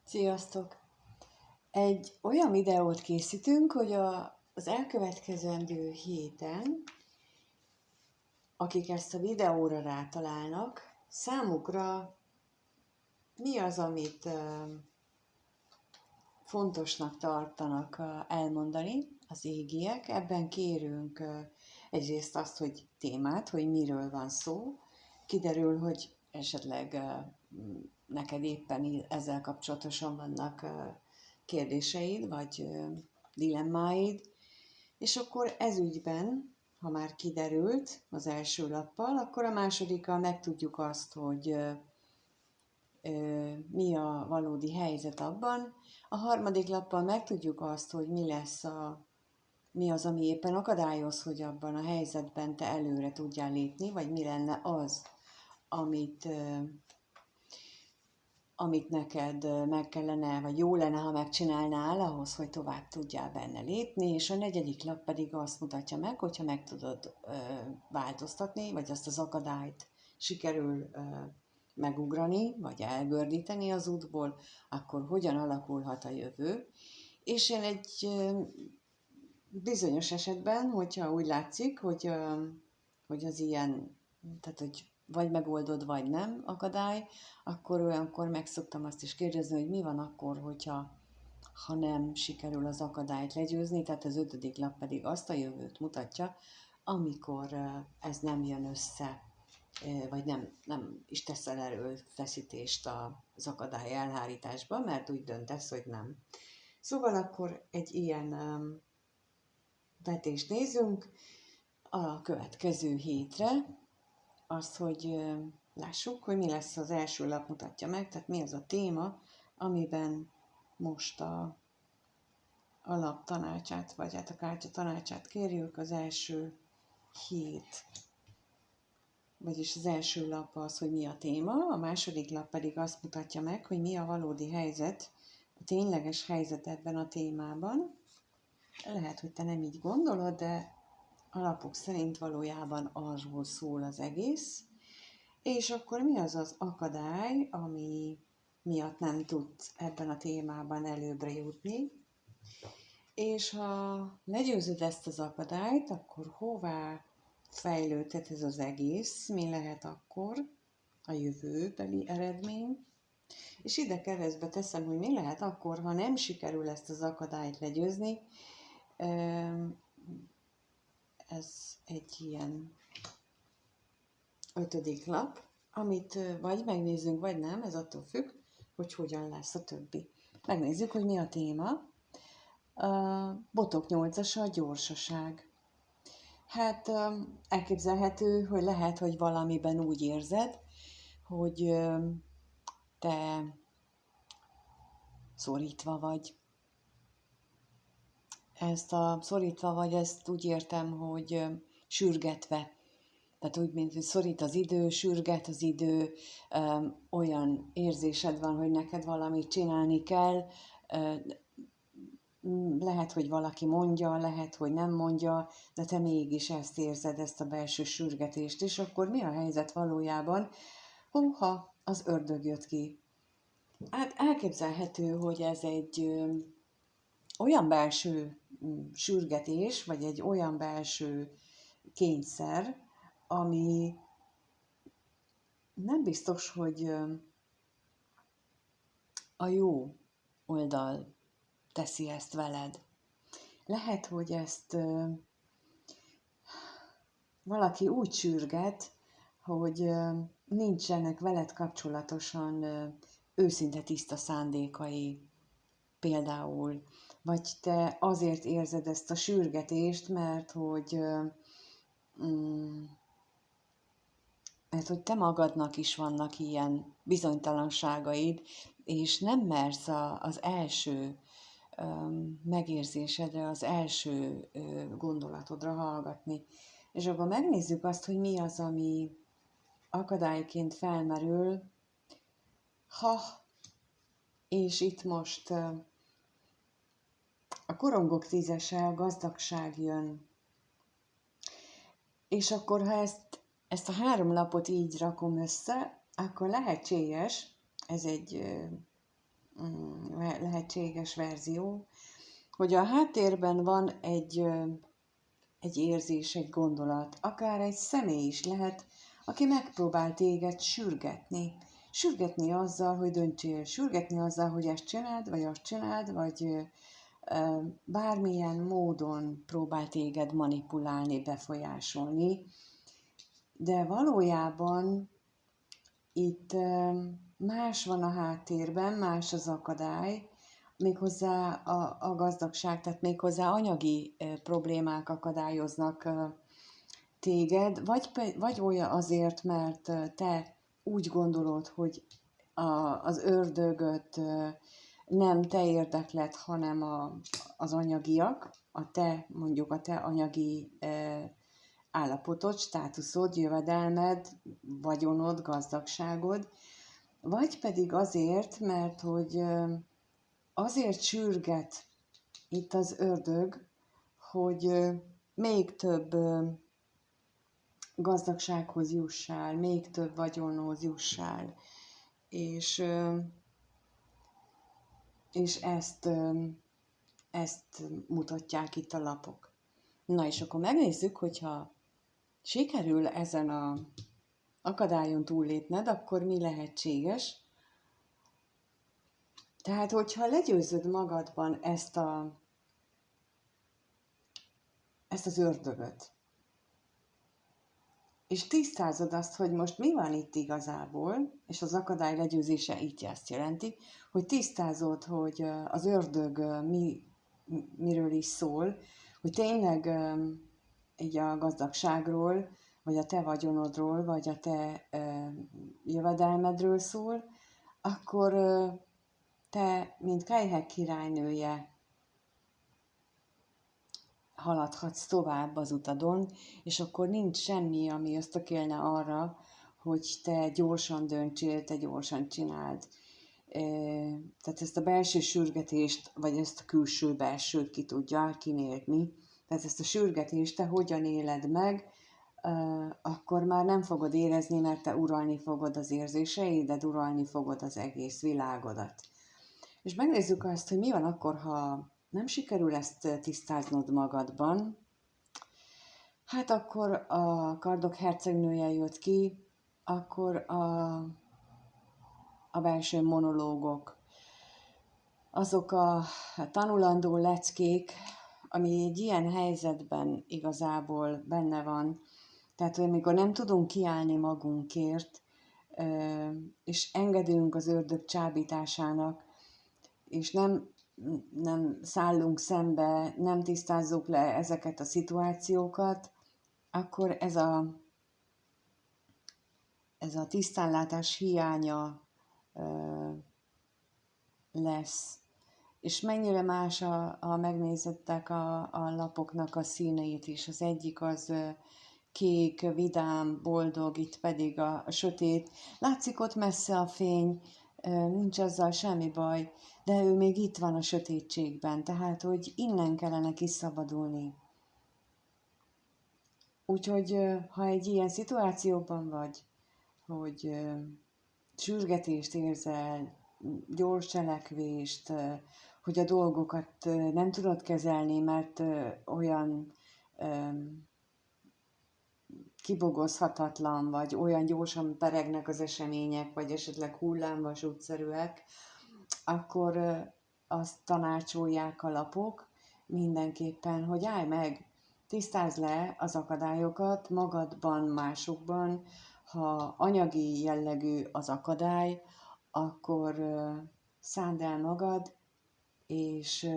Sziasztok! Egy olyan videót készítünk, hogy az elkövetkezendő héten, akik ezt a videóra rátalálnak, számukra mi az, amit fontosnak tartanak elmondani az égiek. Ebben kérünk egyrészt azt, hogy témát, hogy miről van szó. Kiderül, hogy esetleg neked éppen ezzel kapcsolatosan vannak kérdéseid, vagy dilemmáid, és akkor ez ügyben, ha már kiderült az első lappal, akkor a másodikkal megtudjuk azt, hogy mi a valódi helyzet abban. A harmadik lappal megtudjuk azt, hogy mi az, ami éppen akadályoz, hogy abban a helyzetben te előre tudjál lépni, vagy mi lenne az, amit neked meg kellene, vagy jó lenne, ha megcsinálnál ahhoz, hogy tovább tudjál benne lépni, és a negyedik lap pedig azt mutatja meg, hogyha meg tudod változtatni, vagy azt az akadályt sikerül megugrani, vagy elgördíteni az útból, akkor hogyan alakulhat a jövő. És én egy bizonyos esetben, hogyha úgy látszik, hogy az ilyen, tehát hogy vagy megoldod, vagy nem akadály, akkor olyankor meg szoktam azt is kérdezni, hogy mi van akkor, ha nem sikerül az akadályt legyőzni, tehát az ötödik lap pedig azt a jövőt mutatja, amikor ez nem jön össze, vagy nem is teszel erőfeszítést az akadály elhárításba, mert úgy döntesz, hogy nem. Szóval akkor egy ilyen vetést nézünk a következő hétre, azt, hogy lássuk, hogy mi lesz. Az első lap mutatja meg, tehát mi az a téma, amiben most a lap tanácsát, vagy hát a kártya tanácsát kérjük. Az első hét, vagyis az első lap az, hogy mi a téma, a második lap pedig azt mutatja meg, hogy mi a valódi helyzet, a tényleges helyzet ebben a témában. Lehet, hogy te nem így gondolod, de alapok szerint valójában arról szól az egész. És akkor mi az az akadály, ami miatt nem tudsz ebben a témában előbbre jutni? És ha legyőzöd ezt az akadályt, akkor hová fejlődhet ez az egész? Mi lehet akkor a jövőbeli eredmény? És ide keresztbe teszem, hogy mi lehet akkor, ha nem sikerül ezt az akadályt legyőzni. Ez egy ilyen ötödik lap, amit vagy megnézzünk, vagy nem, ez attól függ, hogy hogyan lesz a többi. Megnézzük, hogy mi a téma. Botok 8-as a gyorsaság. Hát elképzelhető, hogy lehet, hogy valamiben úgy érzed, hogy te szorítva vagy. Ezt a szorítva vagy, ezt úgy értem, hogy sürgetve. Tehát úgy, mint hogy szorít az idő, sürget az idő, olyan érzésed van, hogy neked valamit csinálni kell, lehet, hogy valaki mondja, lehet, hogy nem mondja, de te mégis ezt érzed, ezt a belső sürgetést, és akkor mi a helyzet valójában? Húha, az ördög jött ki. Hát elképzelhető, hogy ez egy olyan belső sürgetés, vagy egy olyan belső kényszer, ami nem biztos, hogy a jó oldal teszi ezt veled. Lehet, hogy ezt valaki úgy sürget, hogy nincsenek veled kapcsolatosan őszinte tiszta szándékai például. Vagy te azért érzed ezt a sürgetést, mert hogy te magadnak is vannak ilyen bizonytalanságaid, és nem mersz az első megérzésedre, az első gondolatodra hallgatni. És akkor megnézzük azt, hogy mi az, ami akadályként felmerül, és itt most a korongok tízese, a gazdagság jön. És akkor, ha ezt a 3 lapot így rakom össze, akkor lehetséges, ez egy lehetséges verzió, hogy a háttérben van egy érzés, egy gondolat, akár egy személy is lehet, aki megpróbál téged sürgetni. Sürgetni azzal, hogy döntsél, sürgetni azzal, hogy ezt csináld, vagy azt csináld, vagy bármilyen módon próbál téged manipulálni, befolyásolni. De valójában itt más van a háttérben, más az akadály, méghozzá a gazdagság, tehát méghozzá anyagi problémák akadályoznak téged, vagy olyan azért, mert te úgy gondolod, hogy az ördögöt nem te érdekled, hanem az anyagiak, mondjuk a te anyagi állapotod, státuszod, jövedelmed, vagyonod, gazdagságod, vagy pedig azért, mert hogy azért sürget itt az ördög, hogy még több gazdagsághoz jussál, még több vagyonhoz jussál, és ezt mutatják itt a lapok. Na és akkor megnézzük, hogyha sikerül ezen az akadályon túllépned, akkor mi lehetséges. Tehát, hogyha legyőzöd magadban ezt az ördögöt, és tisztázod azt, hogy most mi van itt igazából, és az akadály legyőzése így ezt jelenti, hogy tisztázod, hogy az ördög miről is szól, hogy tényleg így a gazdagságról, vagy a te vagyonodról, vagy a te jövedelmedről szól, akkor te, mint Kályhek királynője, haladhatsz tovább az utadon, és akkor nincs semmi, ami ösztökélne arra, hogy te gyorsan döntsél, te gyorsan csináld. Tehát ezt a belső sürgetést, vagy ezt a külső-belsőt ki tudja, kinél mi. Tehát ezt a sürgetést te hogyan éled meg, akkor már nem fogod érezni, mert te uralni fogod az érzéseidet, uralni fogod az egész világodat. És megnézzük azt, hogy mi van akkor, ha nem sikerül ezt tisztáznod magadban, hát akkor a kardok hercegnője jött ki, akkor a belső monológok, azok a tanulandó leckék, ami egy ilyen helyzetben igazából benne van, tehát, hogy amikor nem tudunk kiállni magunkért, és engedünk az ördög csábításának, és nem szállunk szembe, nem tisztázzuk le ezeket a szituációkat, akkor ez a tisztánlátás hiánya lesz. És mennyire más, ha megnézettek a lapoknak a színeit is. Az egyik az kék, vidám, boldog, itt pedig a sötét. Látszik ott messze a fény, nincs azzal semmi baj, de ő még itt van a sötétségben, tehát, hogy innen kellene kiszabadulni. Úgyhogy, ha egy ilyen szituációban vagy, hogy sürgetést érzel, gyors cselekvést, hogy a dolgokat nem tudod kezelni, mert olyan kibogozhatatlan, vagy olyan gyorsan peregnek az események, vagy esetleg hullámvasútszerűek, akkor azt tanácsolják a lapok mindenképpen, hogy állj meg, tisztázd le az akadályokat magadban, másokban. Ha anyagi jellegű az akadály, akkor szánd el magad, és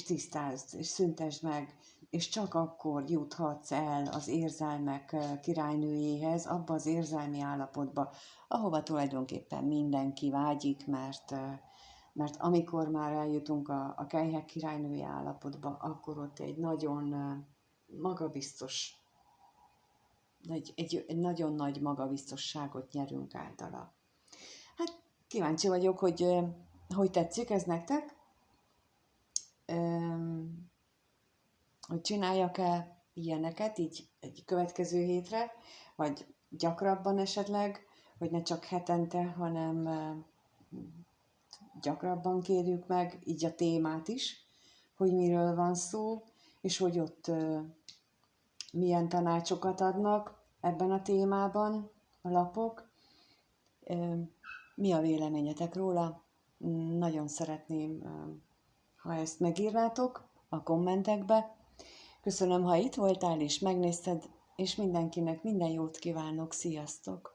tisztázd, és szüntesd meg, és csak akkor juthatsz el az érzelmek királynőjéhez, abba az érzelmi állapotba, ahova tulajdonképpen mindenki vágyik, mert amikor már eljutunk a Kályhek királynője állapotba, akkor ott egy nagyon magabiztos, egy nagyon nagy magabiztosságot nyerünk általa. Hát kíváncsi vagyok, hogy tetszik ez nektek, hogy csináljak-e ilyeneket így egy következő hétre, vagy gyakrabban esetleg, hogy ne csak hetente, hanem gyakrabban kérjük meg, így a témát is, hogy miről van szó, és hogy ott milyen tanácsokat adnak ebben a témában a lapok. Mi a véleményetek róla? Nagyon szeretném, ha ezt megírnátok a kommentekbe. Köszönöm, ha itt voltál és megnézted, és mindenkinek minden jót kívánok. Sziasztok!